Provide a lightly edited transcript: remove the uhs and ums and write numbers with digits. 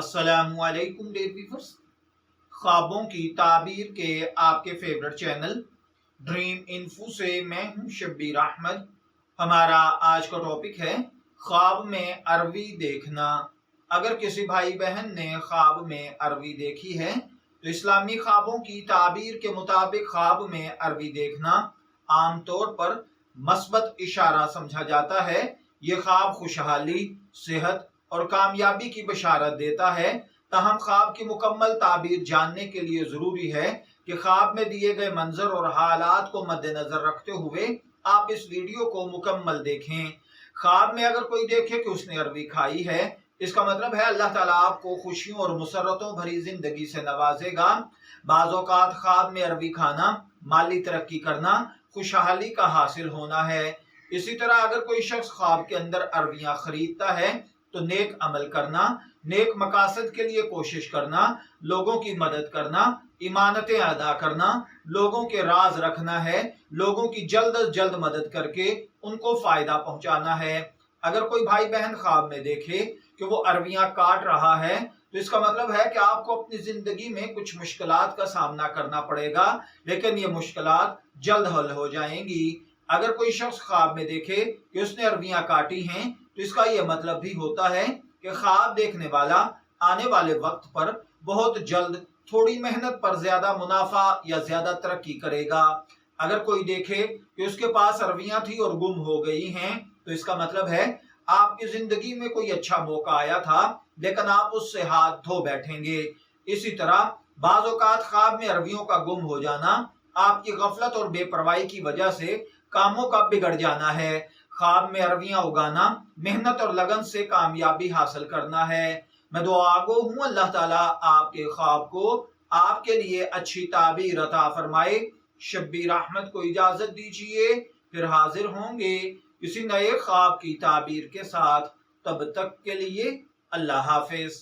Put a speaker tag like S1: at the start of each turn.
S1: अस्सलामुअलैकुम dare viewers, ख्वाबों की ताबीर के आपके फेवरेट चैनल ड्रीम इन्फो से मैं हूं शब्बीर अहमद। हमारा आज का टॉपिक है ख्वाब में अरवी देखना। अगर किसी भाई बहन ने ख्वाब में अरवी देखी है तो इस्लामी ख्वाबों की ताबीर के मुताबिक ख्वाब में अरवी देखना आमतौर पर मस्बत इशारा समझा जाता है। ये ख्वाब खुशहाली, सेहत और कामयाबी की बशारत देता है। ताहम ख्वाब की मुकम्मल ताबीर जानने के लिए जरूरी है कि ख्वाब में दिए गए मंजर और हालात को मद्देनजर रखते हुए आप इस वीडियो को मुकम्मल देखें। ख्वाब में अगर कोई देखे कि उसने अरवी खाई है, इसका मतलब है अल्लाह ताला आपको खुशियों और मुसर्रतों भरी जिंदगी से नवाजेगा। बाज़ औक़ात ख्वाब में अरवी खाना माली तरक्की करना, खुशहाली का हासिल होना है। इसी तरह अगर कोई शख्स ख्वाब के अंदर अरवियां खरीदता है तो नेक अमल करना, नेक मकासद के लिए कोशिश करना, लोगों की मदद करना, इमानतें अदा करना, लोगों के राज रखना है, लोगों की जल्द अज जल्द मदद करके उनको फायदा पहुंचाना है। अगर कोई भाई बहन ख्वाब में देखे कि वो अरवियां काट रहा है तो इसका मतलब है कि आपको अपनी जिंदगी में कुछ मुश्किलात का सामना करना पड़ेगा, लेकिन ये मुश्किलात जल्द हल हो जाएंगी। अगर कोई शख्स ख्वाब में देखे कि उसने अरवियां काटी हैं तो इसका यह मतलब भी होता है कि ख्वाब देखने वाला आने वाले वक्त पर बहुत जल्द थोड़ी मेहनत पर ज्यादा मुनाफा या ज्यादा तरक्की करेगा। अगर कोई देखे कि उसके पास अरवियां थी और गुम हो गई हैं तो इसका मतलब है आपकी जिंदगी में कोई अच्छा मौका आया था लेकिन आप उससे हाथ धो बैठेंगे। इसी तरह बाज़ औक़ात ख्वाब में अरवियों का गुम हो जाना आपकी गफलत और बेपरवाही की वजह से कामों का बिगड़ जाना है। ख्वाब में अरवियां उगाना मेहनत और लगन से कामयाबी हासिल करना है। मैं दुआगो हूँ अल्लाह ताला आपके ख्वाब को आपके लिए अच्छी ताबीर अता फरमाए। शब्बीर अहमद को इजाजत दीजिए, फिर हाजिर होंगे किसी नए ख्वाब की ताबीर के साथ। तब तक के लिए अल्लाह हाफिज।